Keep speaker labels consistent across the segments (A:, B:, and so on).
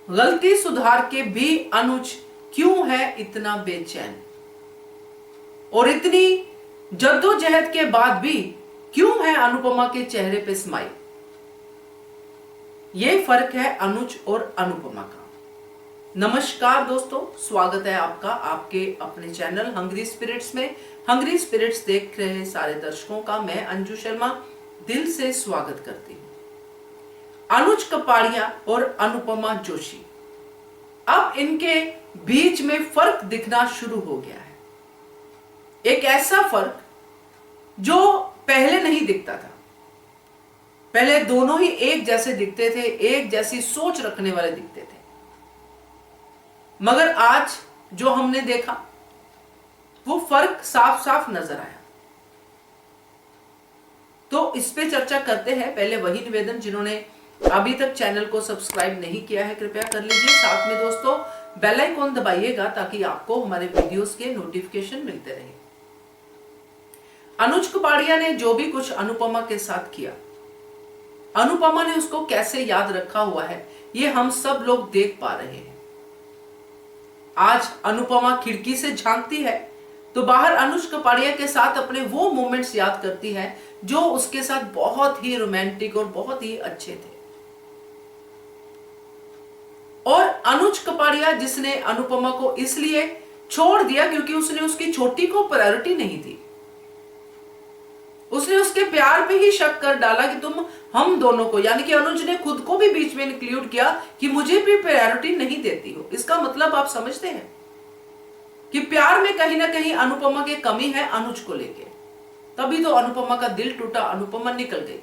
A: गलती सुधार के भी अनुज क्यों है इतना बेचैन, और इतनी जद्दोजहद के बाद भी क्यों है अनुपमा के चेहरे पे स्माइल। ये फर्क है अनुज और अनुपमा का। नमस्कार दोस्तों, स्वागत है आपका आपके अपने चैनल हंग्री स्पिरिट्स में। हंग्री स्पिरिट्स देख रहे सारे दर्शकों का मैं अंजू शर्मा दिल से स्वागत करती हूं। अनुज कपाड़िया और अनुपमा जोशी, अब इनके बीच में फर्क दिखना शुरू हो गया है। एक ऐसा फर्क जो पहले नहीं दिखता था। पहले दोनों ही एक जैसे दिखते थे, एक जैसी सोच रखने वाले दिखते थे, मगर आज जो हमने देखा वो फर्क साफ साफ नजर आया। तो इस पे चर्चा करते हैं। पहले वही निवेदन, जिन्होंने अभी तक चैनल को सब्सक्राइब नहीं किया है कृपया कर लीजिए। साथ में दोस्तों बेल आइकॉन दबाइएगा ताकि आपको हमारे वीडियोस के नोटिफिकेशन मिलते रहे। अनुज कपाड़िया ने जो भी कुछ अनुपमा के साथ किया, अनुपमा ने उसको कैसे याद रखा हुआ है, ये हम सब लोग देख पा रहे हैं। आज अनुपमा खिड़की से झांकती है तो बाहर अनुज कपाड़िया के साथ अपने वो मोमेंट्स याद करती है जो उसके साथ बहुत ही रोमांटिक और बहुत ही अच्छे थे। और अनुज कपाड़िया जिसने अनुपमा को इसलिए छोड़ दिया क्योंकि उसने उसकी छोटी को प्रायोरिटी नहीं दी। उसने उसके प्यार पे ही शक कर डाला कि तुम हम दोनों को, यानी कि अनुज ने खुद को भी बीच में इंक्लूड किया कि मुझे भी प्रायोरिटी नहीं देती हो। इसका मतलब आप समझते हैं कि प्यार में कहीं ना कहीं अनुपमा की कमी है अनुज को लेके। तभी तो अनुपमा का दिल टूटा, अनुपमा निकल गई।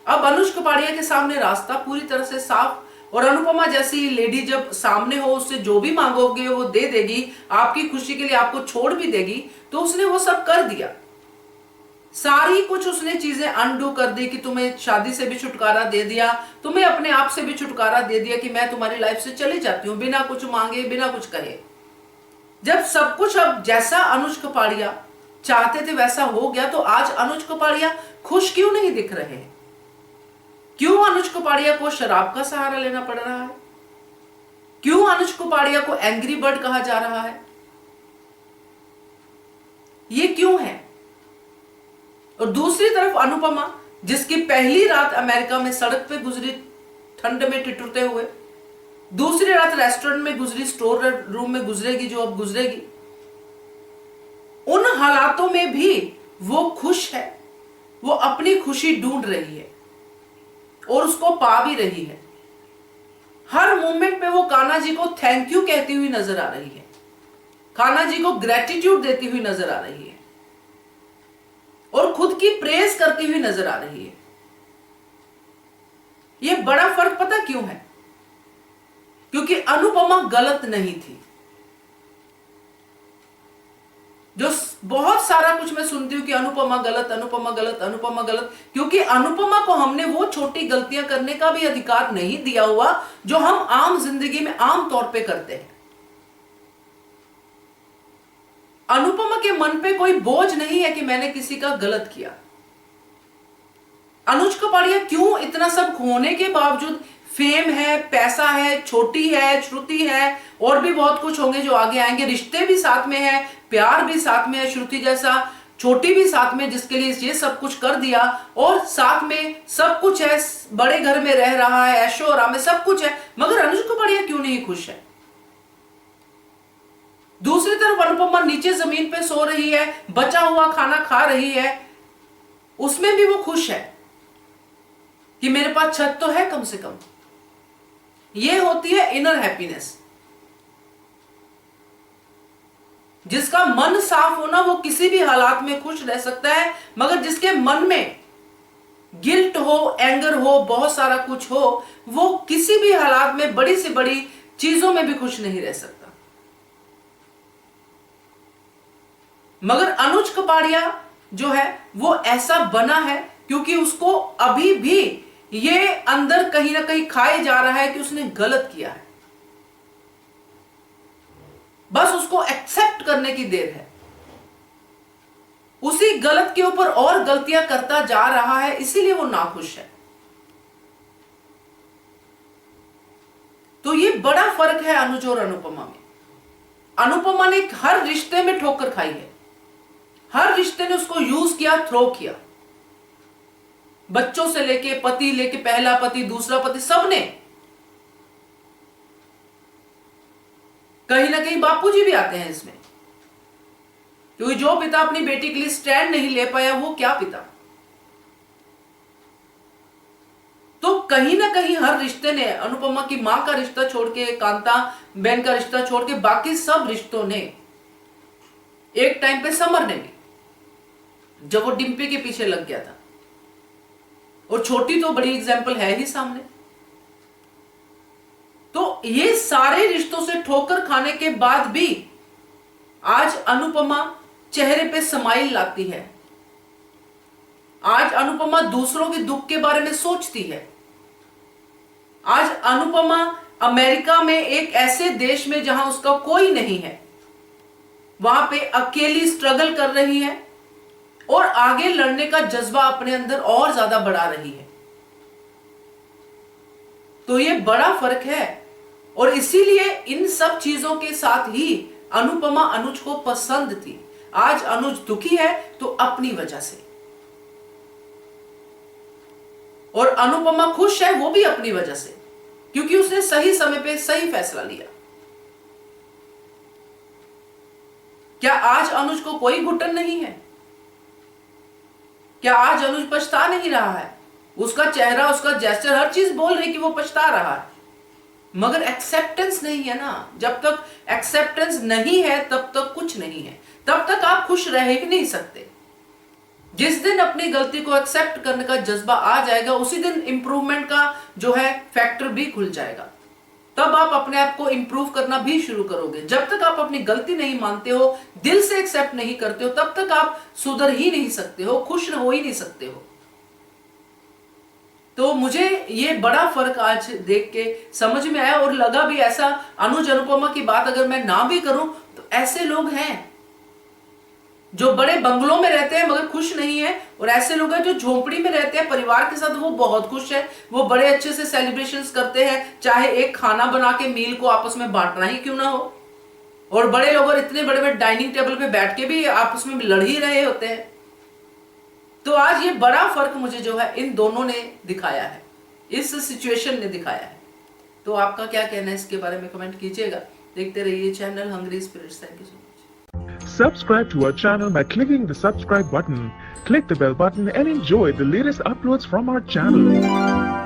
A: अब अनुज कपाड़िया के सामने रास्ता पूरी तरह से साफ, और अनुपमा जैसी लेडी जब सामने हो, उससे जो भी मांगोगे वो दे देगी, आपकी खुशी के लिए आपको छोड़ भी देगी। तो उसने वो सब कर दिया, सारी कुछ उसने चीजें अनडू कर दी कि तुम्हें शादी से भी छुटकारा दे दिया, तुम्हें अपने आप से भी छुटकारा दे दिया कि मैं तुम्हारी लाइफ से चली जाती हूं बिना कुछ मांगे, बिना कुछ कहे। जब सब कुछ अब जैसा अनुज कपाड़िया चाहते थे वैसा हो गया, तो आज अनुज कपाड़िया खुश क्यों नहीं दिख रहे हैं? क्यों अनुज कपाड़िया को शराब का सहारा लेना पड़ रहा है? क्यों अनुज कपाड़िया को एंग्री बर्ड कहा जा रहा है? ये क्यों है? और दूसरी तरफ अनुपमा, जिसकी पहली रात अमेरिका में सड़क पे गुजरी ठंड में ठिठुरते हुए, दूसरी रात रेस्टोरेंट में गुजरी, स्टोर रूम में गुजरेगी जो अब गुजरेगी, उन हालातों में भी वो खुश है। वो अपनी खुशी ढूंढ रही है और उसको पा भी रही है। हर मोमेंट में वो कान्हा जी को थैंक यू कहती हुई नजर आ रही है, कान्हा जी को ग्रेटिट्यूड देती हुई नजर आ रही है और खुद की प्रेज करती हुई नजर आ रही है। ये बड़ा फर्क पता क्यों है? क्योंकि अनुपमा गलत नहीं थी। जो बहुत सारा कुछ मैं सुनती हूं कि अनुपमा गलत, अनुपमा गलत, अनुपमा गलत, क्योंकि अनुपमा को हमने वो छोटी गलतियां करने का भी अधिकार नहीं दिया हुआ जो हम आम जिंदगी में आम तौर पे करते हैं। अनुपमा के मन पे कोई बोझ नहीं है कि मैंने किसी का गलत किया। अनुज कपाड़िया क्यों इतना सब खोने के बावजूद, फेम है, पैसा है, छोटी है, श्रुति है, और भी बहुत कुछ होंगे जो आगे आएंगे, रिश्ते भी साथ में है, प्यार भी साथ में है, श्रुति जैसा छोटी भी साथ में, जिसके लिए ये सब कुछ कर दिया, और साथ में सब कुछ है, बड़े घर में रह रहा है, ऐशो आराम में सब कुछ है, मगर अनुज कपाड़िया क्यों नहीं खुश है? दूसरी तरफ अनुपमा नीचे जमीन पे सो रही है, बचा हुआ खाना खा रही है, उसमें भी वो खुश है कि मेरे पास छत तो है कम से कम। ये होती है इनर हैप्पीनेस। जिसका मन साफ होना, वो किसी भी हालात में खुश रह सकता है, मगर जिसके मन में गिल्ट हो, एंगर हो, बहुत सारा कुछ हो, वो किसी भी हालात में बड़ी से बड़ी चीजों में भी खुश नहीं रह सकता। मगर अनुज कपाड़िया जो है वो ऐसा बना है क्योंकि उसको अभी भी ये अंदर कहीं ना कहीं खाए जा रहा है कि उसने गलत किया है। बस उसको एक्सेप्ट करने की देर है। उसी गलत के ऊपर और गलतियां करता जा रहा है, इसीलिए वो नाखुश है। तो तो ये बड़ा फर्क है अनुज और अनुपमा में। अनुपमा ने हर रिश्ते में ठोकर खाई है, हर रिश्ते ने उसको यूज किया, थ्रो किया, बच्चों से लेके पति लेके, पहला पति दूसरा पति, सबने। कहीं ना कहीं बापूजी भी आते हैं इसमें, क्योंकि जो पिता अपनी बेटी के लिए स्टैंड नहीं ले पाया वो क्या पिता। तो कहीं ना कहीं हर रिश्ते ने, अनुपमा की मां का रिश्ता छोड़ के, कांता बहन का रिश्ता छोड़ के, बाकी सब रिश्तों ने एक टाइम पे, समर ने भी, जब वो डिम्पी के पीछे लग गया था, और छोटी तो बड़ी एग्जाम्पल है ही सामने। तो ये सारे रिश्तों से ठोकर खाने के बाद भी आज अनुपमा चेहरे पे स्माइल लाती है, आज अनुपमा दूसरों के दुख के बारे में सोचती है, आज अनुपमा अमेरिका में एक ऐसे देश में जहां उसका कोई नहीं है, वहां पे अकेली स्ट्रगल कर रही है और आगे लड़ने का जज्बा अपने अंदर और ज्यादा बढ़ा रही है। तो ये बड़ा फर्क है, और इसीलिए इन सब चीजों के साथ ही अनुपमा अनुज को पसंद थी। आज अनुज दुखी है तो अपनी वजह से, और अनुपमा खुश है वो भी अपनी वजह से, क्योंकि उसने सही समय पे सही फैसला लिया। क्या आज अनुज को कोई घुटन नहीं है? क्या आज अनुज पछता नहीं रहा है? उसका चेहरा, उसका जेस्चर, हर चीज बोल रही कि वो पछता रहा है, मगर एक्सेप्टेंस नहीं है ना। जब तक एक्सेप्टेंस नहीं है तब तक कुछ नहीं है, तब तक आप खुश रह ही नहीं सकते। जिस दिन अपनी गलती को एक्सेप्ट करने का जज्बा आ जाएगा, उसी दिन इंप्रूवमेंट का जो है फैक्टर भी खुल जाएगा। तब आप अपने आप को इंप्रूव करना भी शुरू करोगे। जब तक आप अपनी गलती नहीं मानते हो, दिल से एक्सेप्ट नहीं करते हो, तब तक आप सुधर ही नहीं सकते हो, खुश हो ही नहीं सकते हो। तो मुझे ये बड़ा फर्क आज देख के समझ में आया, और लगा भी ऐसा, अनुज अनुपमा की बात अगर मैं ना भी करूं तो ऐसे लोग हैं जो बड़े बंगलों में रहते हैं मगर खुश नहीं है, और ऐसे लोग हैं जो झोपड़ी में रहते हैं परिवार के साथ, वो बहुत खुश है, वो बड़े अच्छे से सेलिब्रेशंस करते हैं, चाहे एक खाना बना के मील को आपस में बांटना ही क्यों ना हो। और बड़े लोग और इतने बड़े बड़े डाइनिंग टेबल पे बैठ के भी आपस में लड़ ही रहे होते हैं। तो आज ये बड़ा फर्क मुझे जो है इन दोनों ने दिखाया है, इस सिचुएशन ने दिखाया है। तो आपका क्या कहना है इसके बारे में कमेंट कीजिएगा। देखते रहिए channel hungry spirits. Thank you so much.
B: Subscribe to our channel by clicking the subscribe button. Click the bell button and enjoy the latest uploads from our channel.